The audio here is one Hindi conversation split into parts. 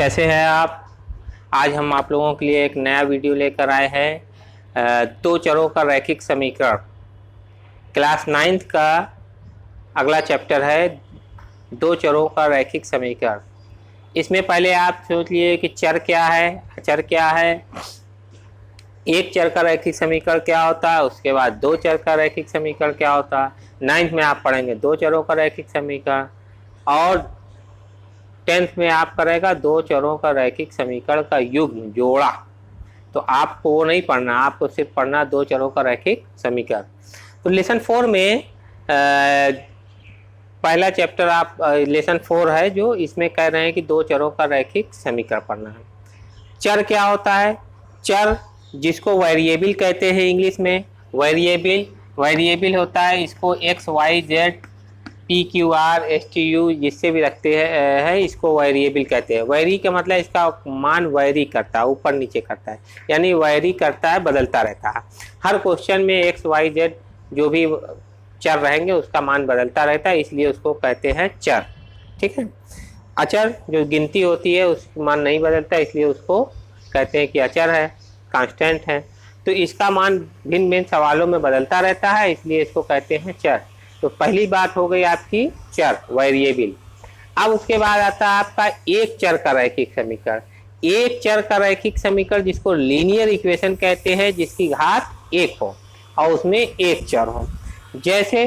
कैसे हैं आप। आज हम आप लोगों के लिए एक नया वीडियो लेकर आए हैं। दो चरों का रैखिक समीकरण क्लास 9th का अगला चैप्टर है, दो चरों का रैखिक समीकरण। इसमें पहले आप सोच लिए कि चर क्या है, अचर क्या है, एक चर का रैखिक समीकरण क्या होता है, उसके बाद दो चर का रैखिक समीकरण क्या होता है। 9th में आप पढ़ेंगे दो चरों का रैखिक समीकरण, और 10th में आप करेगा दो चरों का रैखिक समीकरण का युग्म जोड़ा। तो आपको वो नहीं पढ़ना, आपको सिर्फ पढ़ना दो चरों का रैखिक समीकरण। तो लेसन 4 में पहला चैप्टर आप लेसन 4 है, जो इसमें कह रहे हैं कि दो चरों का रैखिक समीकरण पढ़ना है। चर क्या होता है? चर जिसको वेरिएबल कहते हैं इंग्लिश में, वेरिएबल होता है। इसको X Y Z P Q R S T U जिससे भी रखते हैं इसको वेरिएबल कहते हैं। वैरी का मतलब इसका मान वैरी करता है, ऊपर नीचे करता है, यानी वैरी करता है, बदलता रहता है। हर क्वेश्चन में एक्स वाई जेड जो भी चर रहेंगे उसका मान बदलता रहता है, इसलिए उसको कहते हैं चर। ठीक है। अचर जो गिनती होती है उसका मान नहीं बदलता, इसलिए उसको कहते हैं कि अचर है, कांस्टेंट है। तो इसका मान भिन्न भिन्न सवालों में बदलता रहता है, इसलिए इसको कहते हैं चर। तो पहली बात हो गई आपकी चर, वेरिएबल। अब उसके बाद आता है आपका एक चर का रैखिक समीकरण। एक चर का रैखिक समीकरण जिसको लीनियर इक्वेशन कहते हैं, जिसकी घात एक हो और उसमें एक चर हो। जैसे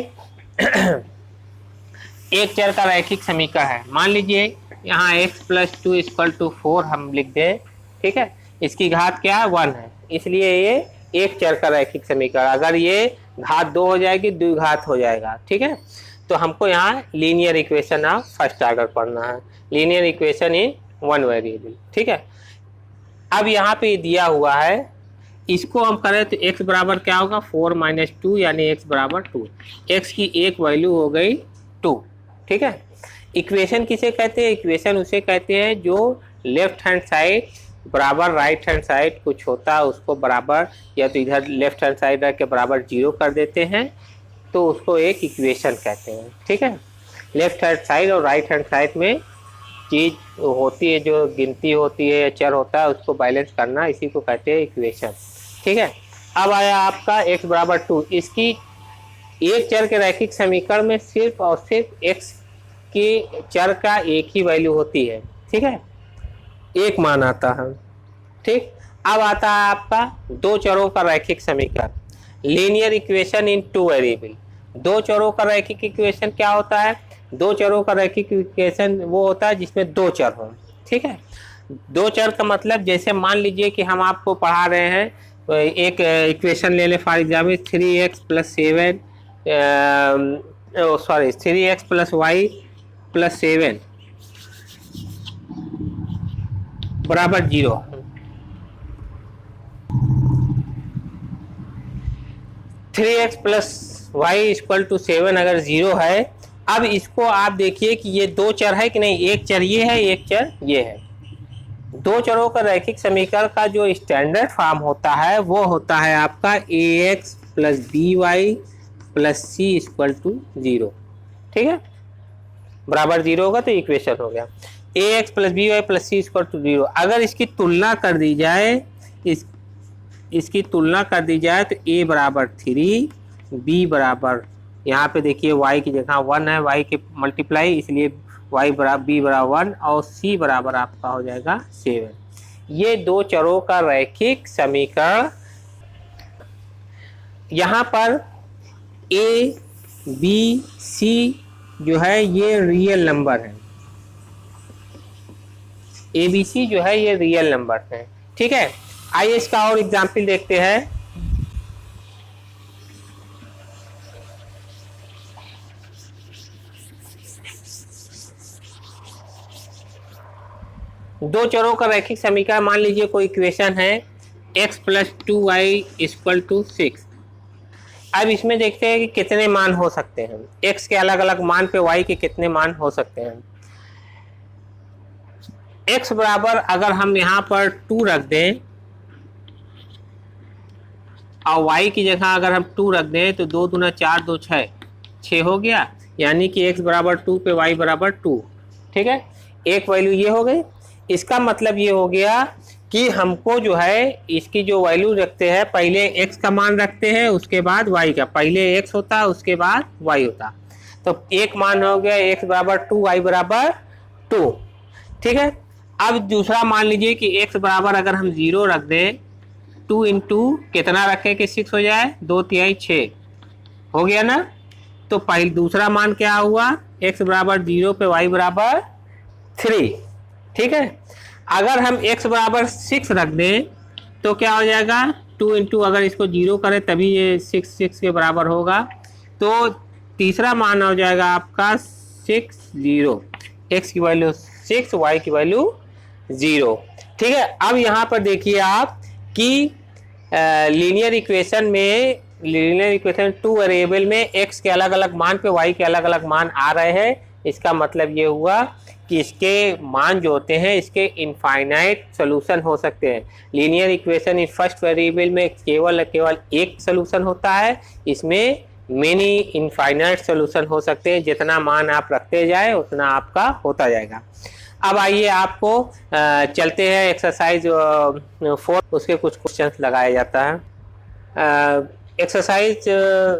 एक चर का रैखिक समीकरण है, मान लीजिए यहाँ x + 2 = 4 हम लिख दें। ठीक है। इसकी घात क्या है? 1 है, इसलिए ये एक चर का रैखिक समीकरण। अगर ये घात 2 हो जाएगी, द्विघात हो जाएगा। ठीक है। तो हमको यहाँ linear equation of first order पढ़ना है, linear equation in one variable. ठीक है। अब यहाँ पे दिया हुआ है, इसको हम करें तो x बराबर क्या होगा? 4 - 2, यानी x बराबर 2। x की एक वैल्यू हो गई 2। ठीक है। इक्वेशन किसे कहते हैं? इक्वेशन उसे कहते हैं जो लेफ्ट हैंड साइड बराबर राइट हैंड साइड कुछ होता है उसको बराबर, या तो इधर लेफ्ट हैंड साइड रख के बराबर 0 कर देते हैं, तो उसको एक इक्वेशन कहते हैं। ठीक है। लेफ्ट हैंड साइड और राइट हैंड साइड में चीज होती है, जो गिनती होती है, चर होता है, उसको बैलेंस करना, इसी को कहते हैं इक्वेशन। ठीक है। अब आया आपका x बराबर 2। इसकी एक चर के रैखिक समीकरण में सिर्फ और सिर्फ x के चर का एक ही वैल्यू होती है। ठीक है, एक मान आता है। ठीक। अब आता है आपका दो चरों का रैखिक समीकरण, linear equation in two variable. दो चरों का रैखिक इक्वेशन क्या होता है? दो चरों का रैखिक इक्वेशन वो होता है जिसमें दो चर हो। ठीक है। दो चर का मतलब, जैसे मान लीजिए कि हम आपको पढ़ा रहे हैं, एक इक्वेशन ले लें for example 3x + 7 3x + y + 7 बराबर 0। 3x + y = 7 अगर 0 है, अब इसको आप देखिए कि ये दो चर है कि नहीं? एक चर ये है, एक चर ये है। दो चरों का रैखिक समीकरण का जो स्टैंडर्ड फॉर्म होता है वो होता है आपका ax + by + c = 0। ठीक है। बराबर 0 होगा तो इक्वेशन हो गया ax + by + c = 0। अगर इसकी तुलना कर दी जाए, इसकी तुलना कर दी जाए तो a बराबर 3, b बराबर, यहाँ पे देखिए y की जगह 1 है, y के मल्टीप्लाई, इसलिए y बराबर b बराबर 1 और c बराबर आपका हो जाएगा 7। ये दो चरों का रैखिक समीकरण। यहाँ पर a b c जो है ये रियल नंबर है, a b c जो है ये रियल नंबर है। ठीक है। आइए इसका और एग्जाम्पल देखते हैं। दो चरों का रैखिक समीकरण, मान लीजिए कोई इक्वेशन है x + 2y = 6। अब इसमें देखते हैं कि कितने मान हो सकते हैं, x के अलग अलग मान पे y के कितने मान हो सकते हैं। x बराबर अगर हम यहाँ पर 2 रख दें और y की जगह अगर हम 2 रख दें तो 2 दूना 4, 2 6 हो गया, यानी कि x बराबर 2 पे y बराबर 2। ठीक है। एक वैल्यू ये हो गई। इसका मतलब ये हो गया कि हमको जो है इसकी जो वैल्यू रखते हैं, पहले x का मान रखते हैं उसके बाद y का, पहले x होता है उसके बाद y होता। तो एक मान हो गया x बराबर 2 y बराबर 2। ठीक है, अब दूसरा मान लीजिए कि x बराबर अगर हम 0 रख दें, 2 इंटू कितना रखें कि 6 हो जाए, 2×3 6 हो गया ना। तो पहले दूसरा मान क्या हुआ, x बराबर 0 पे y बराबर 3। ठीक है, अगर हम x बराबर 6 रख दें तो क्या हो जाएगा, 2 इंटू अगर इसको 0 करें तभी ये 6 के बराबर होगा। तो तीसरा मान हो जाएगा आपका 6 0, x की वैल्यू 6, y की वैल्यू 0। ठीक है, अब यहाँ पर देखिए आप कि लीनियर इक्वेशन में, लीनियर इक्वेशन 2 वेरिएबल में x के अलग अलग मान पे y के अलग अलग मान आ रहे हैं। इसका मतलब ये हुआ कि इसके मान जो होते हैं इसके इनफाइनाइट सोल्यूशन हो सकते हैं। Linear equation in first variable में केवल एक सोल्यूशन होता है, इसमें मेनी इनफाइनाइट सोल्यूशन हो सकते हैं। जितना मान आप रखते जाए उतना आपका होता जाएगा। अब आइए आपको चलते हैं एक्सरसाइज 4, उसके कुछ क्वेश्चंस लगाया जाता है। एक्सरसाइज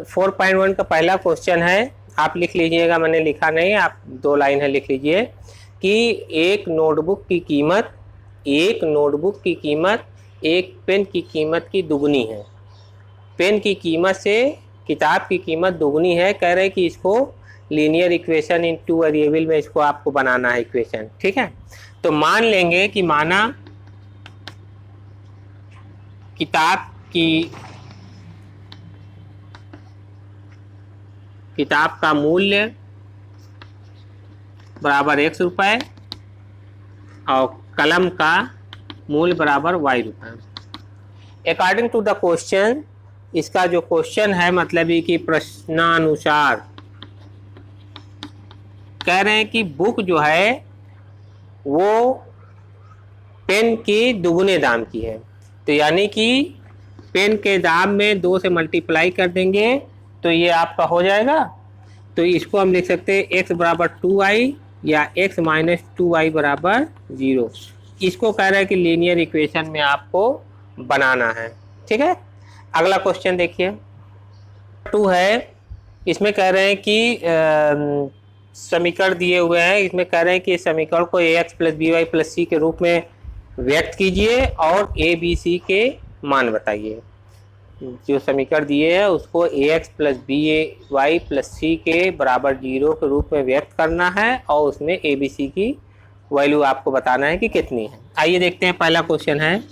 4.1 का पहला क्वेश्चन है, आप लिख लीजिएगा, मैंने लिखा नहीं, आप 2 लाइन है लिख लीजिए कि एक नोटबुक की कीमत एक पेन की कीमत की दुगनी है। पेन की कीमत से किताब की कीमत दुगनी है। कह रहे हैं कि इसको लीनियर इक्वेशन इन 2 वेरिएबल में इसको आपको बनाना है इक्वेशन। ठीक है, तो मान लेंगे कि माना किताब का मूल्य बराबर x रुपये और कलम का मूल्य बराबर y रुपये। अकॉर्डिंग टू द क्वेश्चन, इसका जो क्वेश्चन है मतलब ये कि प्रश्नानुसार कह रहे हैं कि बुक जो है वो पेन की दुगने दाम की है। तो यानी कि पेन के दाम में 2 से मल्टीप्लाई कर देंगे तो ये आपका हो जाएगा। तो इसको हम लिख सकते हैं x बराबर 2y या x माइनस 2y बराबर 0। इसको कह रहा है कि लीनियर इक्वेशन में आपको बनाना है। ठीक है, अगला क्वेश्चन देखिए 2 है, इसमें कह रहे हैं कि समीकरण दिए हुए हैं। इसमें कह रहे हैं कि समीकरण को ax plus by plus c के रूप में व्यक्त कीजिए और a b c के मान बताइए। जो समीकरण दिए हैं उसको ax plus by plus c के बराबर 0 के रूप में व्यक्त करना है और उसमें a b c की वैल्यू आपको बताना है कि कितनी है। आइए देखते हैं, पहला क्वेश्चन है,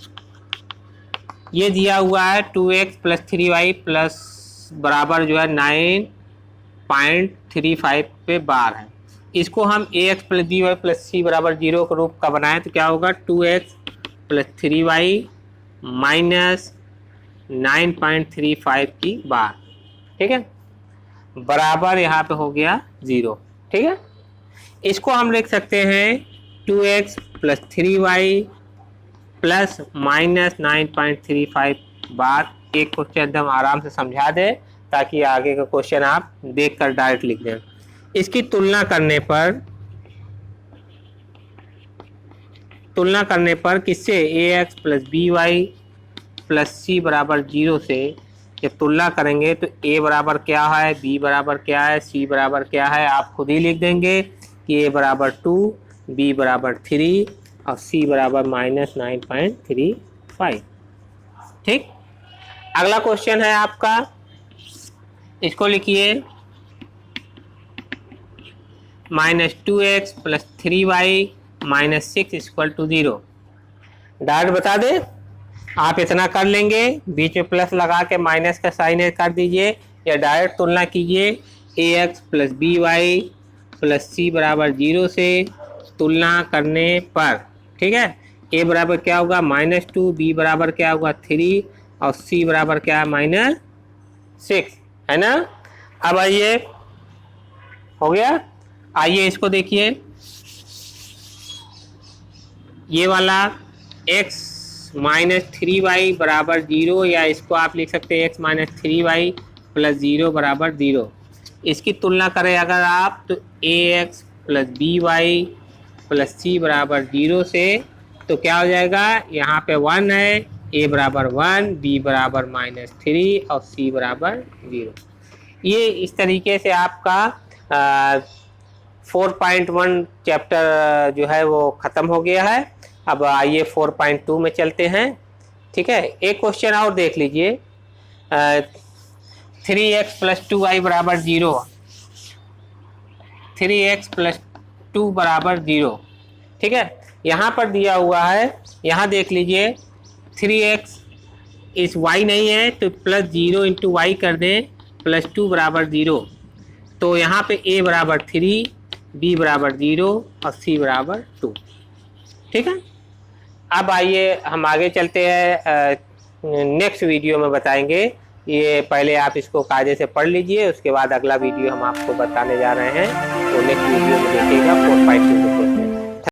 ये दिया हुआ है 2x प्लस 3y प्लस बराबर जो है 9.35 पे बार है। इसको हम ax plus by plus c बराबर 0 के रूप का बनाए तो क्या होगा, 2x प्लस 3y माइनस 9.35 की बार। ठीक है, बराबर यहाँ पे हो गया 0। ठीक है, इसको हम लिख सकते हैं 2x plus 3y plus minus 9.35 बार। एक क्वेश्चन एकदम आराम से समझा दे ताकि आगे का क्वेश्चन आप देखकर डायरेक्ट लिख दें। इसकी तुलना करने पर किससे, ax plus by plus c बराबर 0 से जब तुलना करेंगे तो a बराबर क्या है, b बराबर क्या है, c बराबर क्या है, आप खुद ही लिख देंगे कि a बराबर 2, b बराबर 3 और c बराबर माइनस 9.35। ठीक, अगला क्वेश्चन है आपका, इसको लिखिए minus 2x plus 3y minus 6 equal to 0। Direct बता दे, आप इतना कर लेंगे, बीच में प्लस लगा के माइनस का साइन कर दीजिए या डायरेक्ट तुलना कीजिए। ax plus by plus c बराबर 0 से तुलना करने पर, ठीक है, a बराबर क्या होगा -2, b बराबर क्या होगा 3 और c बराबर क्या है -6, है ना। अब आइए, हो गया। आइए इसको देखिए, ये वाला x माइनस 3y बराबर 0 या इसको आप लिख सकते हैं x माइनस 3y प्लस 0 बराबर 0। इसकी तुलना करें अगर आप तो ax प्लस by प्लस सी बराबर 0 से, तो क्या हो जाएगा, यहाँ पे 1 है, ए बराबर 1, बी बराबर -3 और सी बराबर 0। ये इस तरीके से आपका 4.1 चैप्टर जो है वो ख़त्म हो गया है। अब आइए 4.2 में चलते हैं। ठीक है, एक क्वेश्चन और देख लीजिए। 3x + 2y बराबर 0, 3x + 2 बराबर 0। ठीक है, यहाँ पर दिया हुआ है, यहाँ देख लीजिए 3x इस y नहीं है तो +0 × y कर दें, +2 बराबर 0, तो यहाँ पे a बराबर 3, b बराबर 0 और c बराबर 2। ठीक है, अब आइए हम आगे चलते हैं। नेक्स्ट वीडियो में बताएंगे। ये पहले आप इसको कायदे से पढ़ लीजिए, उसके बाद अगला वीडियो हम आपको बताने जा रहे हैं, तो नेक्स्ट वीडियो में देखिएगा 4.2।